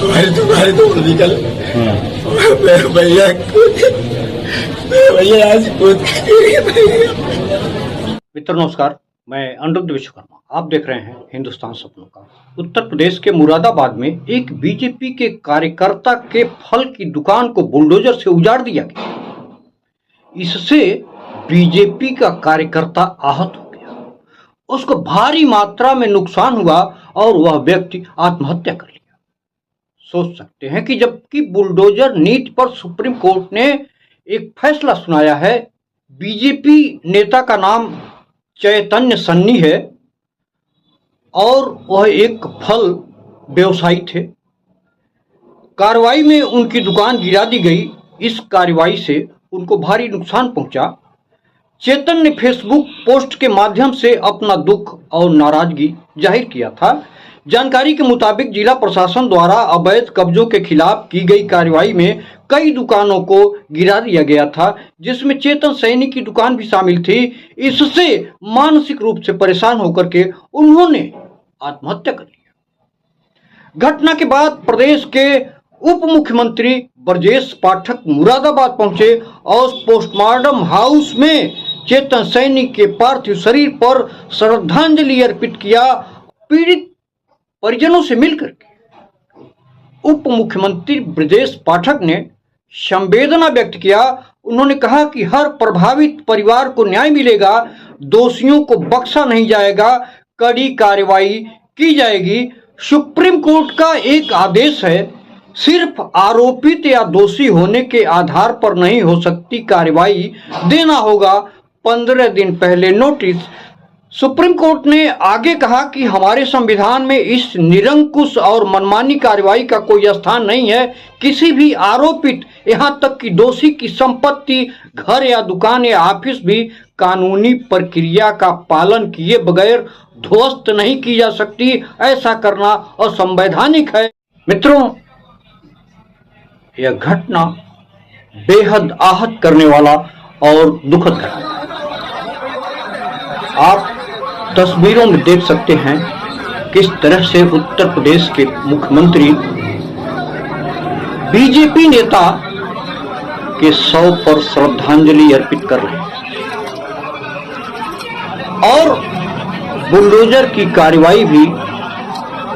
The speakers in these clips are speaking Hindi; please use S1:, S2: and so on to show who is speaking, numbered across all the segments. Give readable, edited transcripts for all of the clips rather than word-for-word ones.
S1: तुम्हारी तो निकल भैया आज कूद।
S2: मित्रों नमस्कार, मैं अनिरुद्ध विश्वकर्मा। आप देख रहे हैं हिंदुस्तान सपनों का। उत्तर प्रदेश के मुरादाबाद में एक बीजेपी के कार्यकर्ता के फल की दुकान को बुलडोजर से उजाड़ दिया गया। इससे बीजेपी का कार्यकर्ता आहत हो गया, उसको भारी मात्रा में नुकसान हुआ और वह व्यक्ति आत्महत्या कर लिया। सोच सकते हैं कि जबकि बुलडोजर नीति पर सुप्रीम कोर्ट ने एक फैसला सुनाया है। बीजेपी नेता का नाम चैतन्य सन्नी है और वह एक फल व्यवसायी थे। कार्रवाई में उनकी दुकान गिरा दी गई। इस कार्रवाई से उनको भारी नुकसान पहुंचा। चेतन ने फेसबुक पोस्ट के माध्यम से अपना दुख और नाराजगी जाहिर किया था। जानकारी के मुताबिक जिला प्रशासन द्वारा अवैध कब्जों के खिलाफ की गई कार्रवाई में कई दुकानों को गिरा दिया गया था, जिसमें चेतन सैनी की दुकान भी शामिल थी। इससे मानसिक रूप से परेशान होकर के उन्होंने आत्महत्या कर लिया। घटना के बाद प्रदेश के उप मुख्यमंत्री ब्रजेश पाठक मुरादाबाद पहुंचे और पोस्टमार्टम हाउस में चेतन सैनी के पार्थिव शरीर पर श्रद्धांजलि अर्पित किया। पीड़ित परिजनों से मिलकर के उप मुख्यमंत्री ब्रजेश पाठक ने संवेदना व्यक्त किया। उन्होंने कहा कि हर प्रभावित परिवार को न्याय मिलेगा, दोषियों को बख्शा नहीं जाएगा, कड़ी कार्रवाई की जाएगी। सुप्रीम कोर्ट का एक आदेश है, सिर्फ आरोपित या दोषी होने के आधार पर नहीं हो सकती कार्रवाई, देना होगा 15 दिन पहले नोटिस। सुप्रीम कोर्ट ने आगे कहा कि हमारे संविधान में इस निरंकुश और मनमानी कार्रवाई का कोई स्थान नहीं है। किसी भी आरोपित, यहां तक कि दोषी की संपत्ति, घर या दुकान या ऑफिस भी कानूनी प्रक्रिया का पालन किए बगैर ध्वस्त नहीं की जा सकती। ऐसा करना असंवैधानिक है। मित्रों, यह घटना बेहद आहत करने वाला और दुखद घटना। आप तस्वीरों में देख सकते हैं किस तरह से उत्तर प्रदेश के मुख्यमंत्री बीजेपी नेता के शव पर श्रद्धांजलि अर्पित कर रहे हैं और बुलडोजर की कार्रवाई भी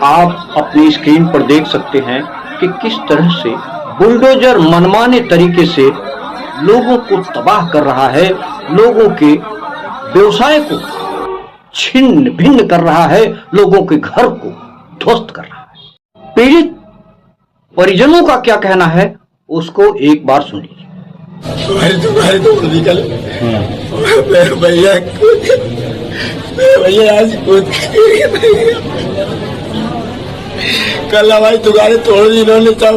S2: आप अपनी स्क्रीन पर देख सकते हैं कि किस तरह से बुलडोजर मनमाने तरीके से लोगों को तबाह कर रहा है, लोगों के व्यवसाय को छिन्न भिन्न कर रहा है, लोगों के घर को ध्वस्त कर रहा है। पीड़ित परिजनों का क्या कहना है उसको एक बार सुनिए।
S1: तुम्हारी तो निकल भैया आज कूद। कल हमारी दुकानें तोड़ दी इन्होंने सब।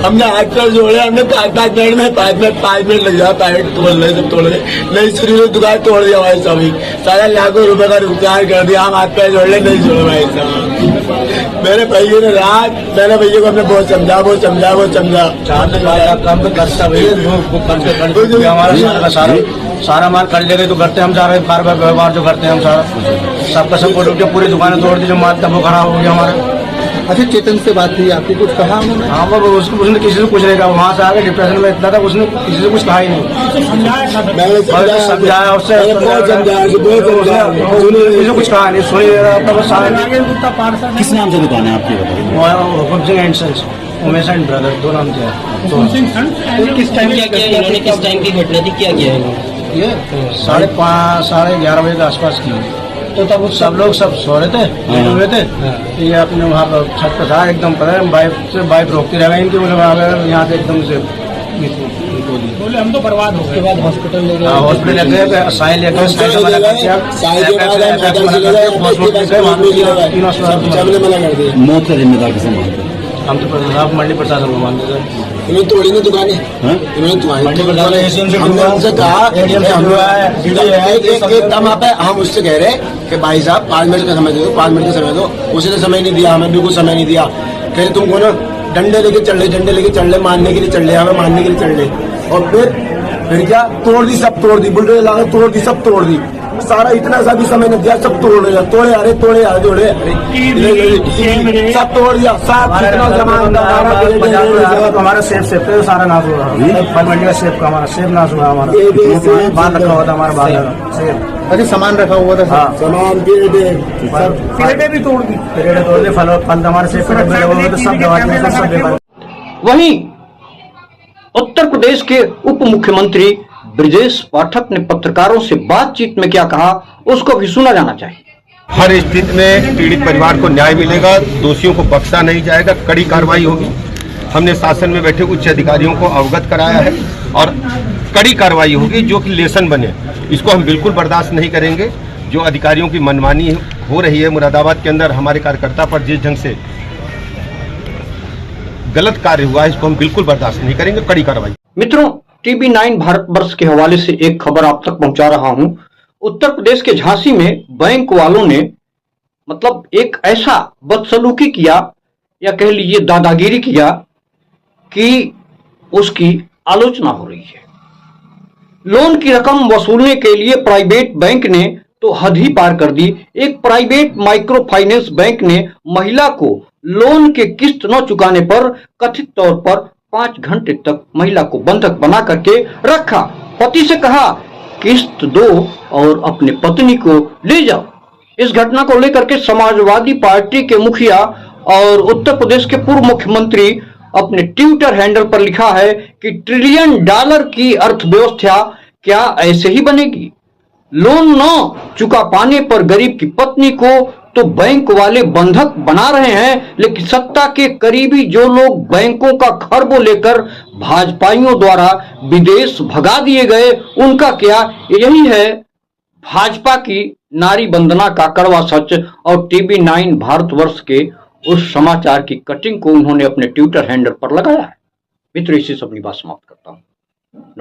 S1: हमने हाथ पैर जोड़े, हमने 5 मिनट लग जाए पैकेट तोड़ने, सब तोड़ गए। नहीं सुनी तो दुकान तोड़ दी हमारी सभी। सारा लाखों रुपए का नुकसान कर दिया। हम हाथ पैर जोड़ने नहीं जोड़े भाई साहब। मेरे भैया ने रात, मेरे भैया को हमने बहुत समझा।
S3: सारा माल कर ले गए तो करते हम जा रहे कारोबार व्यवहार जो करते हैं हम सारा सबका सब बोल के पूरी दुकानें तोड़ दी। जो माल था वो खराब हो गया हमारा।
S4: अच्छा, चेतन से बात हुई आपकी, कुछ कहा उन्होंने?
S3: हाँ, वो उसने किसी से कुछ नहीं कहा। वहाँ से आगे डिप्रेशन में इतना था, उसने किसी से कुछ कहा ही नहीं। समझाया उससे, किसी से कुछ कहा नहीं, सुनी रहा।
S4: किस नाम से दुकान है आपकी?
S3: Hukum Singh and sons, Umesh and brother, दो नाम से।
S5: किस टाइम क्या किया इन्होंने? किस टाइम की घटना थी? क्या किया इन्होंने?
S3: ये 5:30 साढ़े 11 बजे के आसपास की। तो तब सब लोग सब सो रहे थे, लेटे हुए थे। ये अपने वहाँ पर छत पर था, एकदम पता है बाइक रोकती रह गई इनकी। बोले यहाँ से एकदम से
S5: बोले हम तो बर्बाद हो गए। उसके बाद हॉस्पिटल ले गए।
S3: हॉस्पिटल ले गए, साई ले गए,
S4: मौत का जिम्मेदार किसे मानते हैं?
S3: हम तो आप मंडी प्रशासन को मानते थे।
S1: इन्होंने तोड़ी ना दुकानें,
S3: मंडी प्रशासन
S1: हमने उनसे कहा हम उससे कह रहे कि भाई साहब 5 मिनट का समय दो, 5 मिनट का समय दो। उसने समय नहीं दिया, हमें बिल्कुल समय नहीं दिया। कह रहे तुमको ना डंडे लेके चल रहे, मारने के लिए चल रहे, हमें मारने के लिए चल रहे। और फिर क्या तोड़ दी, सब तोड़ दी, बुलडोजर लाकर तोड़ दी, सब तोड़ दी। सारा इतना सा भी समय नहीं दिया, सब तोड़ दिया, तोड़े अरे जोड़े सब तोड़ दिया, सब कितना सामान
S3: हमारा सेब थे सारा नाश हुआ, फल मंडी का सेब का हमारा सेब नाश हुआ, हमारा बाल रखा हुआ था, हमारा बाल सेब।
S4: अच्छा सामान रखा हुआ था।
S3: हाँ
S1: सामान पेड़े भी तोड़ दी,
S3: फल हमारे सेब के डब्बे लगे हुए थे, सब दवा सब बेकार।
S2: वहीं उत्तर प्रदेश के उप मुख्यमंत्री ब्रजेश पाठक ने पत्रकारों से बातचीत में क्या कहा, उसको भी सुना जाना चाहिए।
S6: हर स्थिति में पीड़ित परिवार को न्याय मिलेगा, दोषियों को बख्शा नहीं जाएगा, कड़ी कार्रवाई होगी। हमने शासन में बैठे उच्च अधिकारियों को अवगत कराया है और कड़ी कार्रवाई होगी जो कि लेसन बने। इसको हम बिल्कुल बर्दाश्त नहीं करेंगे। जो अधिकारियों की मनमानी हो रही है मुरादाबाद के अंदर, हमारे कार्यकर्ता पर जिस ढंग से गलत कार्य हुआ है, इसको हम बिल्कुल बर्दाश्त नहीं करेंगे, कड़ी कार्रवाई।
S2: मित्रों, TV9 भारतवर्ष के हवाले से एक खबर आप तक पहुंचा रहा हूं। उत्तर प्रदेश के झांसी में बैंक वालों ने मतलब एक ऐसा बदसलूकी किया या कह लीजिए दादागिरी किया कि उसकी आलोचना हो रही है। लोन की रकम वसूलने के लिए प्राइवेट बैंक ने तो हद ही पार कर दी। एक प्राइवेट माइक्रो फाइनेंस बैंक ने महिला को लोन के किस्त न चुकाने पर कथित तौर पर 5 घंटे तक महिला को बंधक बना करके रखा। पति से कहा किस्त दो और अपने पत्नी को ले जाओ। इस घटना को लेकर के समाजवादी पार्टी के मुखिया और उत्तर प्रदेश के पूर्व मुख्यमंत्री अपने ट्विटर हैंडल पर लिखा है कि $1 ट्रिलियन की अर्थव्यवस्था क्या ऐसे ही बनेगी? लोन न चुका पाने पर गरीब की पत्नी को तो बैंक वाले बंधक बना रहे हैं, लेकिन सत्ता के करीबी जो लोग बैंकों का खरबों लेकर भाजपाइयों द्वारा विदेश भगा दिए गए, उनका क्या? यही है भाजपा की नारी वंदना का कड़वा सच। और TV9 भारतवर्ष के उस समाचार की कटिंग को उन्होंने अपने ट्विटर हैंडल पर लगाया है। मित्र, इसी से अपनी बात समाप्त करता हूं।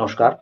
S2: नमस्कार।